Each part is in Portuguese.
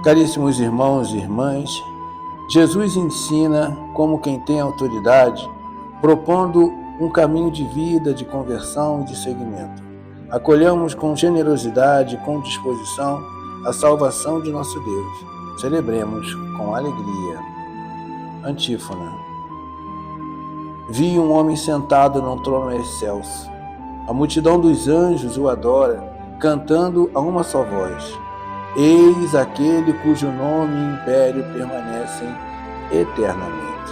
Caríssimos irmãos e irmãs, Jesus ensina como quem tem autoridade, propondo um caminho de vida, de conversão e de seguimento. Acolhamos com generosidade e com disposição a salvação de nosso Deus. Celebremos com alegria. Antífona. Vi um homem sentado num trono excelso. A multidão dos anjos o adora, cantando a uma só voz. Eis aquele cujo nome e império permanecem eternamente.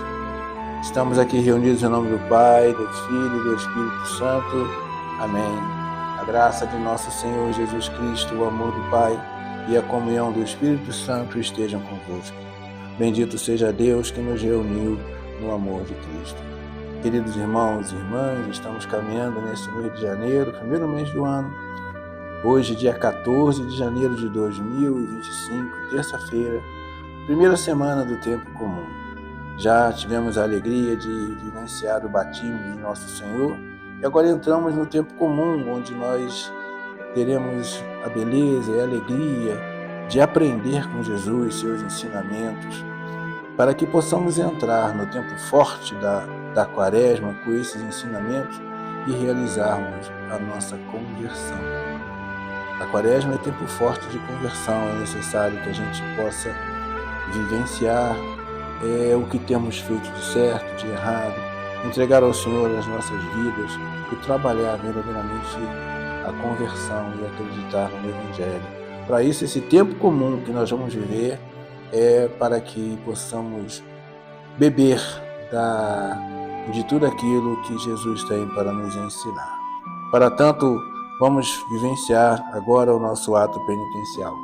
Estamos aqui reunidos em nome do Pai, do Filho e do Espírito Santo. Amém. A graça de nosso Senhor Jesus Cristo, o amor do Pai e a comunhão do Espírito Santo estejam convosco. Bendito seja Deus que nos reuniu no amor de Cristo. Queridos irmãos e irmãs, estamos caminhando neste mês de janeiro, primeiro mês do ano. Hoje, dia 14 de janeiro de 2025, terça-feira, primeira semana do tempo comum. Já tivemos a alegria de vivenciar o batismo de nosso Senhor e agora entramos no tempo comum, onde nós teremos a beleza e a alegria de aprender com Jesus seus ensinamentos, para que possamos entrar no tempo forte da quaresma com esses ensinamentos e realizarmos a nossa conversão. A quaresma é tempo forte de conversão, é necessário que a gente possa vivenciar o que temos feito de certo, de errado, entregar ao Senhor as nossas vidas e trabalhar verdadeiramente a conversão e acreditar no Evangelho. Para isso, esse tempo comum que nós vamos viver é para que possamos beber de tudo aquilo que Jesus tem para nos ensinar. Para tanto, vamos vivenciar agora o nosso ato penitencial.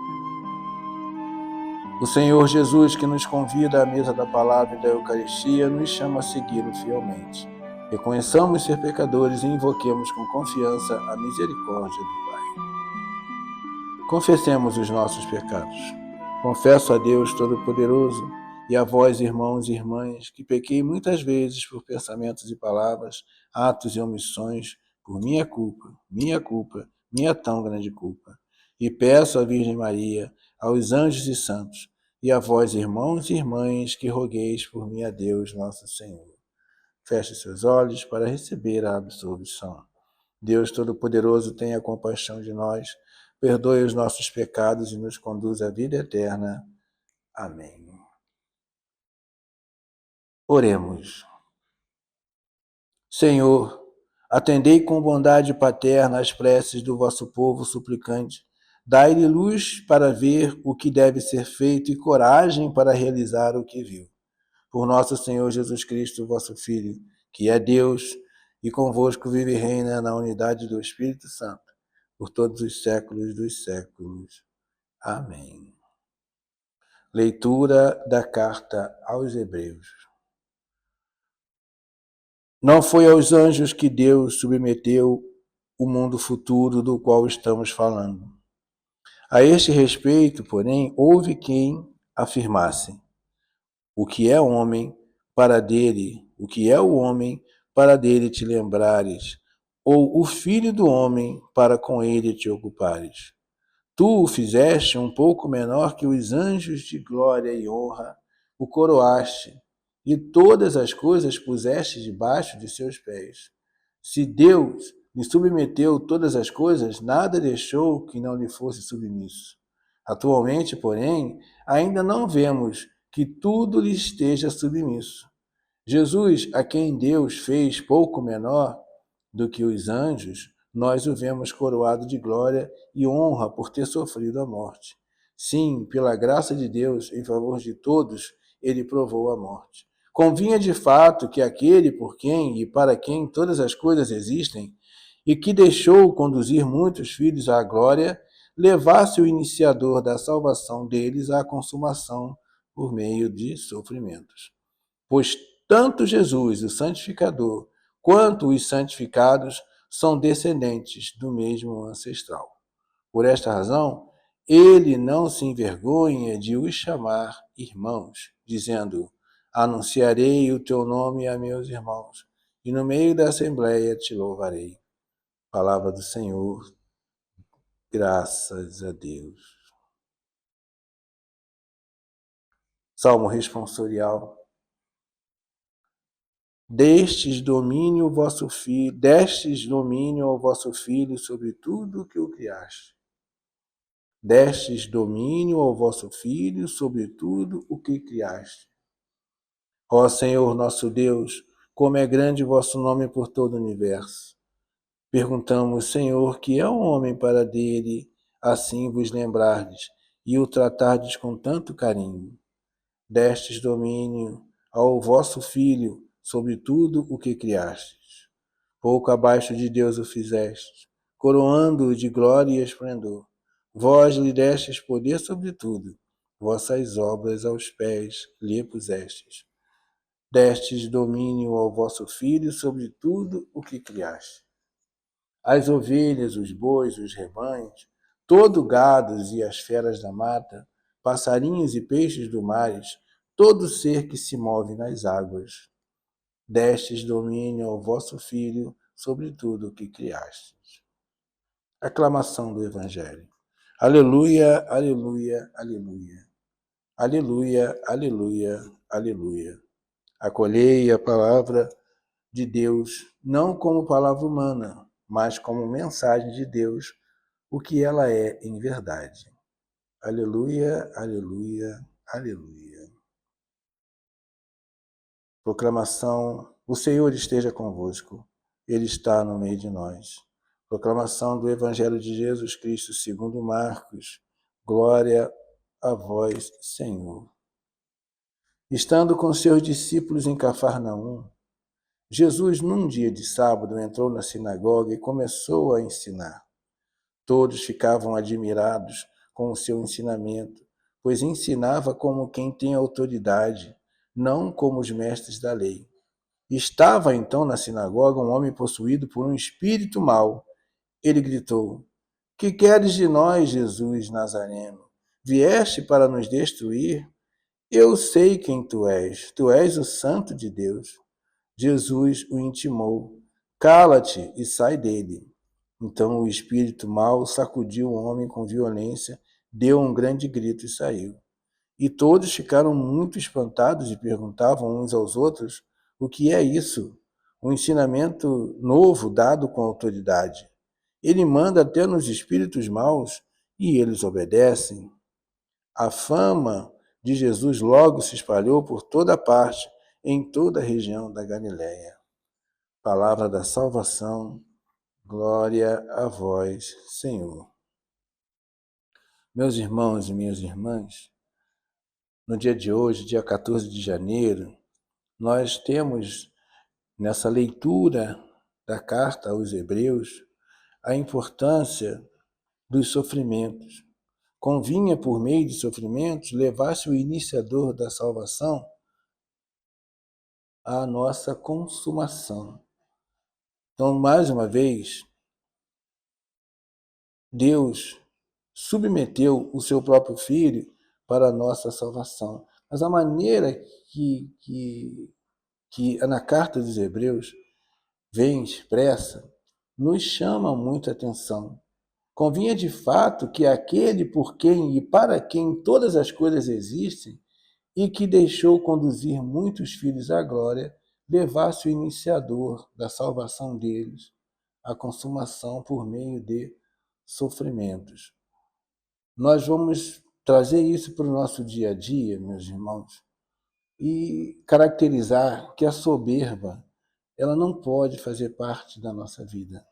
O Senhor Jesus, que nos convida à mesa da palavra e da Eucaristia, nos chama a segui-lo fielmente. Reconheçamos ser pecadores e invoquemos com confiança a misericórdia do Pai. Confessemos os nossos pecados. Confesso a Deus Todo-Poderoso e a vós, irmãos e irmãs, que pequei muitas vezes por pensamentos e palavras, atos e omissões, por minha culpa, minha tão grande culpa. E peço à Virgem Maria, aos anjos e santos, e a vós, irmãos e irmãs, que rogueis por mim a Deus nosso Senhor. Feche seus olhos para receber a absolvição. Deus Todo-Poderoso, tenha compaixão de nós, perdoe os nossos pecados e nos conduz à vida eterna. Amém. Oremos. Senhor, atendei com bondade paterna as preces do vosso povo suplicante. Dai-lhe luz para ver o que deve ser feito e coragem para realizar o que viu. Por nosso Senhor Jesus Cristo, vosso Filho, que é Deus e convosco vive e reina na unidade do Espírito Santo, por todos os séculos dos séculos. Amém. Leitura da carta aos Hebreus. Não foi aos anjos que Deus submeteu o mundo futuro do qual estamos falando. A este respeito, porém, houve quem afirmasse: o que é homem para dele, o que é o homem para dele te lembrares, ou o filho do homem para com ele te ocupares. Tu o fizeste um pouco menor que os anjos de glória e honra, o coroaste, e todas as coisas puseste debaixo de seus pés. Se Deus lhe submeteu todas as coisas, nada deixou que não lhe fosse submisso. Atualmente, porém, ainda não vemos que tudo lhe esteja submisso. Jesus, a quem Deus fez pouco menor do que os anjos, nós o vemos coroado de glória e honra por ter sofrido a morte. Sim, pela graça de Deus, em favor de todos, ele provou a morte. Convinha de fato que aquele por quem e para quem todas as coisas existem, e que deixou conduzir muitos filhos à glória, levasse o iniciador da salvação deles à consumação por meio de sofrimentos. Pois tanto Jesus, o santificador, quanto os santificados são descendentes do mesmo ancestral. Por esta razão, ele não se envergonha de os chamar irmãos, dizendo: anunciarei o teu nome a meus irmãos, e no meio da assembleia te louvarei. Palavra do Senhor, graças a Deus. Salmo responsorial. Destes domínio ao vosso Filho sobre tudo o que o criaste. Destes domínio ao vosso Filho sobre tudo o que criaste. Ó Senhor nosso Deus, como é grande vosso nome por todo o universo. Perguntamos, Senhor, que é um homem para dele assim vos lembrardes e o tratardes com tanto carinho. Destes domínio ao vosso Filho sobre tudo o que criastes. Pouco abaixo de Deus o fizestes, coroando-o de glória e esplendor. Vós lhe destes poder sobre tudo, vossas obras aos pés lhe pusestes. Destes domínio ao vosso Filho sobre tudo o que criaste. As ovelhas, os bois, os rebanhos, todo o gado e as feras da mata, passarinhos e peixes do mares, todo ser que se move nas águas. Destes domínio ao vosso Filho sobre tudo o que criastes. Aclamação do Evangelho. Aleluia, aleluia, aleluia. Aleluia, aleluia, aleluia. Acolhei a palavra de Deus, não como palavra humana, mas como mensagem de Deus, o que ela é em verdade. Aleluia, aleluia, aleluia. Proclamação: o Senhor esteja convosco, Ele está no meio de nós. Proclamação do Evangelho de Jesus Cristo segundo Marcos. Glória a vós, Senhor. Estando com seus discípulos em Cafarnaum, Jesus, num dia de sábado, entrou na sinagoga e começou a ensinar. Todos ficavam admirados com o seu ensinamento, pois ensinava como quem tem autoridade, não como os mestres da lei. Estava então na sinagoga um homem possuído por um espírito mau. Ele gritou: que queres de nós, Jesus Nazareno? Vieste para nos destruir? Eu sei quem tu és o Santo de Deus. Jesus o intimou: cala-te e sai dele. Então o espírito mau sacudiu o homem com violência, deu um grande grito e saiu. E todos ficaram muito espantados e perguntavam uns aos outros: o que é isso? Um ensinamento novo dado com autoridade. Ele manda até nos espíritos maus e eles obedecem. A fama de Jesus logo se espalhou por toda parte, em toda a região da Galiléia. Palavra da salvação, glória a vós, Senhor. Meus irmãos e minhas irmãs, no dia de hoje, dia 14 de janeiro, nós temos nessa leitura da carta aos Hebreus a importância dos sofrimentos. Convinha, por meio de sofrimentos, levar-se o iniciador da salvação à nossa consumação. Então, mais uma vez, Deus submeteu o seu próprio Filho para a nossa salvação. Mas a maneira que na carta dos Hebreus vem expressa nos chama muita atenção. Convinha de fato que aquele por quem e para quem todas as coisas existem e que deixou conduzir muitos filhos à glória, levasse o iniciador da salvação deles à consumação por meio de sofrimentos. Nós vamos trazer isso para o nosso dia a dia, meus irmãos, e caracterizar que a soberba, ela não pode fazer parte da nossa vida.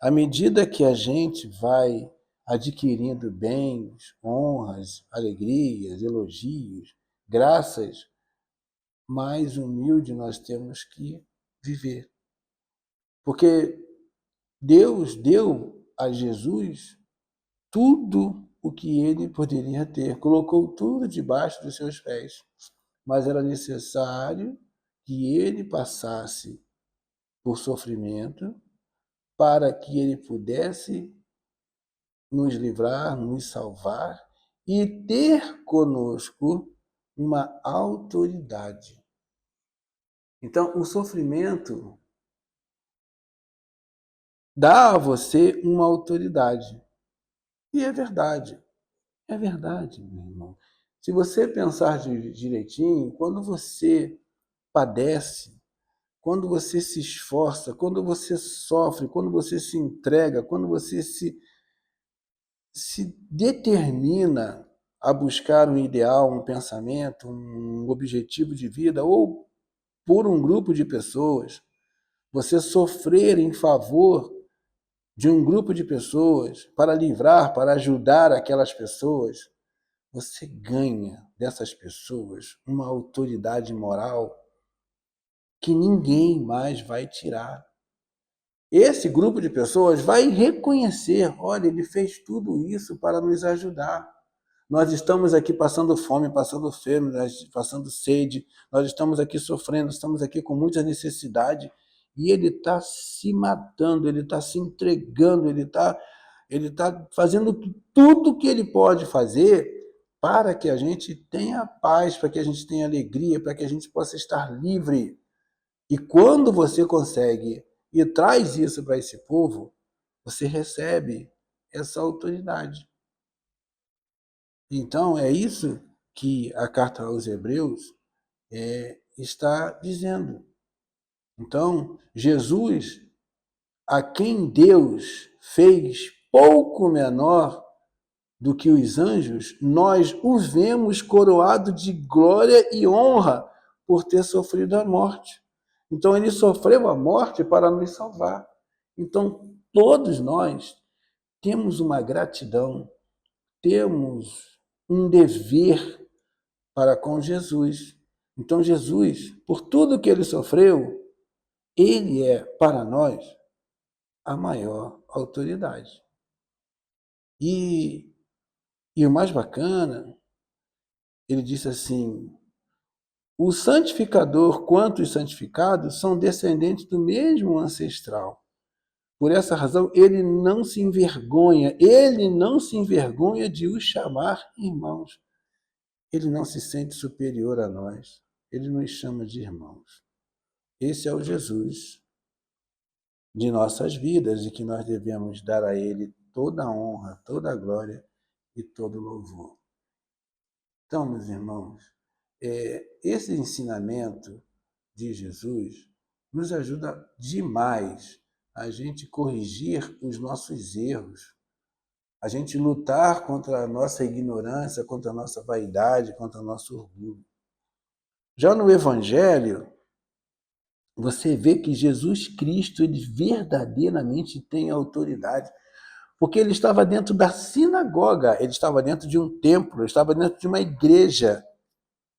À medida que a gente vai adquirindo bens, honras, alegrias, elogios, graças, mais humilde nós temos que viver. Porque Deus deu a Jesus tudo o que ele poderia ter, colocou tudo debaixo dos seus pés, mas era necessário que ele passasse por sofrimento para que ele pudesse nos livrar, nos salvar e ter conosco uma autoridade. Então, o sofrimento dá a você uma autoridade. E é verdade, meu irmão. Se você pensar direitinho, quando você padece, quando você se esforça, quando você sofre, quando você se entrega, quando você se determina a buscar um ideal, um pensamento, um objetivo de vida, ou por um grupo de pessoas, você sofrer em favor de um grupo de pessoas para livrar, para ajudar aquelas pessoas, você ganha dessas pessoas uma autoridade moral que ninguém mais vai tirar. Esse grupo de pessoas vai reconhecer, olha, ele fez tudo isso para nos ajudar. Nós estamos aqui passando fome, passando fome, passando sede, nós estamos aqui sofrendo, estamos aqui com muita necessidade, e ele está se matando, ele está se entregando, ele tá fazendo tudo o que ele pode fazer para que a gente tenha paz, para que a gente tenha alegria, para que a gente possa estar livre. E quando você consegue e traz isso para esse povo, você recebe essa autoridade. Então, é isso que a carta aos Hebreus está dizendo. Então, Jesus, a quem Deus fez pouco menor do que os anjos, nós o vemos coroado de glória e honra por ter sofrido a morte. Então, ele sofreu a morte para nos salvar. Então, todos nós temos uma gratidão, temos um dever para com Jesus. Então, Jesus, por tudo que ele sofreu, ele é, para nós, a maior autoridade. E o mais bacana, ele disse assim: o santificador quanto os santificados são descendentes do mesmo ancestral. Por essa razão, ele não se envergonha de os chamar irmãos. Ele não se sente superior a nós. Ele nos chama de irmãos. Esse é o Jesus de nossas vidas e que nós devemos dar a ele toda a honra, toda a glória e todo o louvor. Então, meus irmãos, esse ensinamento de Jesus nos ajuda demais a gente corrigir os nossos erros, a gente lutar contra a nossa ignorância, contra a nossa vaidade, contra o nosso orgulho. Já no Evangelho, você vê que Jesus Cristo, ele verdadeiramente tem autoridade, porque ele estava dentro da sinagoga, ele estava dentro de um templo, ele estava dentro de uma igreja,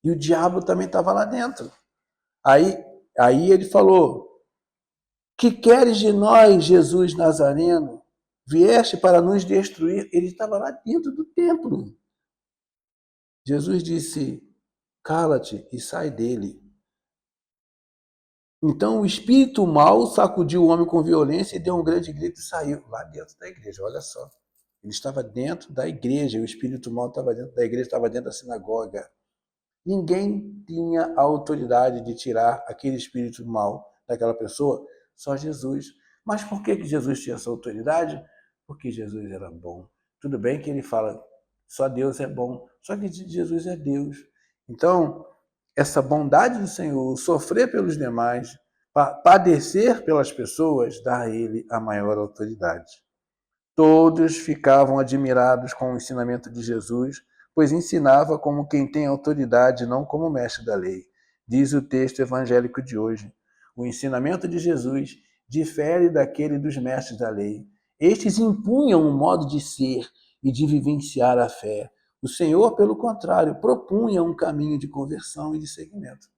e o diabo também estava lá dentro. Aí ele falou: que queres de nós, Jesus Nazareno? Vieste para nos destruir. Ele estava lá dentro do templo. Jesus disse: cala-te e sai dele. Então o espírito mau sacudiu o homem com violência e deu um grande grito e saiu lá dentro da igreja. Olha só. Ele estava dentro da igreja, o espírito mau estava dentro da igreja, estava dentro da sinagoga. Ninguém tinha a autoridade de tirar aquele espírito mau daquela pessoa, só Jesus. Mas por que Jesus tinha essa autoridade? Porque Jesus era bom. Tudo bem que ele fala, só Deus é bom, só que Jesus é Deus. Então, essa bondade do Senhor, sofrer pelos demais, padecer pelas pessoas, dá a ele a maior autoridade. Todos ficavam admirados com o ensinamento de Jesus, pois ensinava como quem tem autoridade, não como mestre da lei. Diz o texto evangélico de hoje. O ensinamento de Jesus difere daquele dos mestres da lei. Estes impunham um modo de ser e de vivenciar a fé. O Senhor, pelo contrário, propunha um caminho de conversão e de seguimento.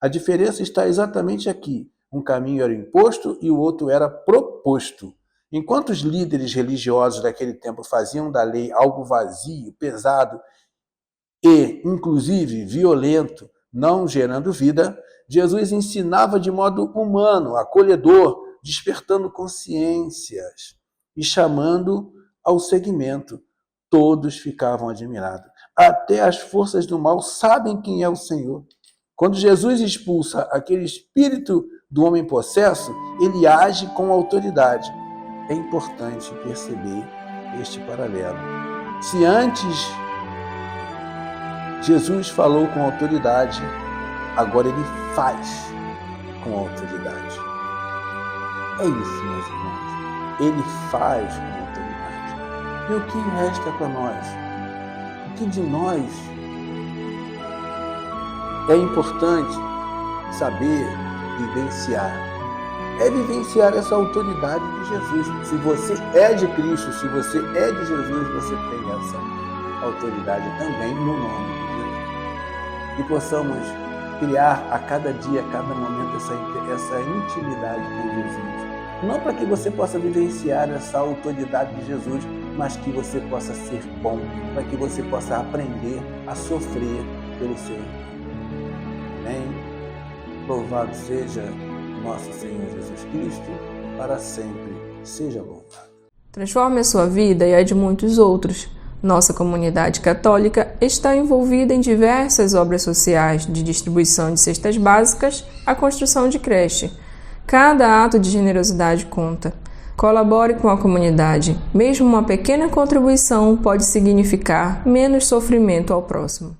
A diferença está exatamente aqui. Um caminho era imposto e o outro era proposto. Enquanto os líderes religiosos daquele tempo faziam da lei algo vazio, pesado e, inclusive, violento, não gerando vida, Jesus ensinava de modo humano, acolhedor, despertando consciências e chamando ao seguimento. Todos ficavam admirados. Até as forças do mal sabem quem é o Senhor. Quando Jesus expulsa aquele espírito do homem possesso, ele age com autoridade. É importante perceber este paralelo. Se antes Jesus falou com autoridade, agora ele faz com autoridade. É isso, meus irmãos. Ele faz com autoridade. E o que resta para nós? O que de nós é importante saber vivenciar? É vivenciar essa autoridade de Jesus. Se você é de Cristo, se você é de Jesus, você tem essa autoridade também no nome de Jesus. E possamos criar a cada dia, a cada momento, essa intimidade com Jesus. Não para que você possa vivenciar essa autoridade de Jesus, mas que você possa ser bom, para que você possa aprender a sofrer pelo seu irmão. Amém? Louvado seja nosso Senhor Jesus Cristo, para sempre seja louvado. Transforme a sua vida e a de muitos outros. Nossa comunidade católica está envolvida em diversas obras sociais, de distribuição de cestas básicas à construção de creche. Cada ato de generosidade conta. Colabore com a comunidade. Mesmo uma pequena contribuição pode significar menos sofrimento ao próximo.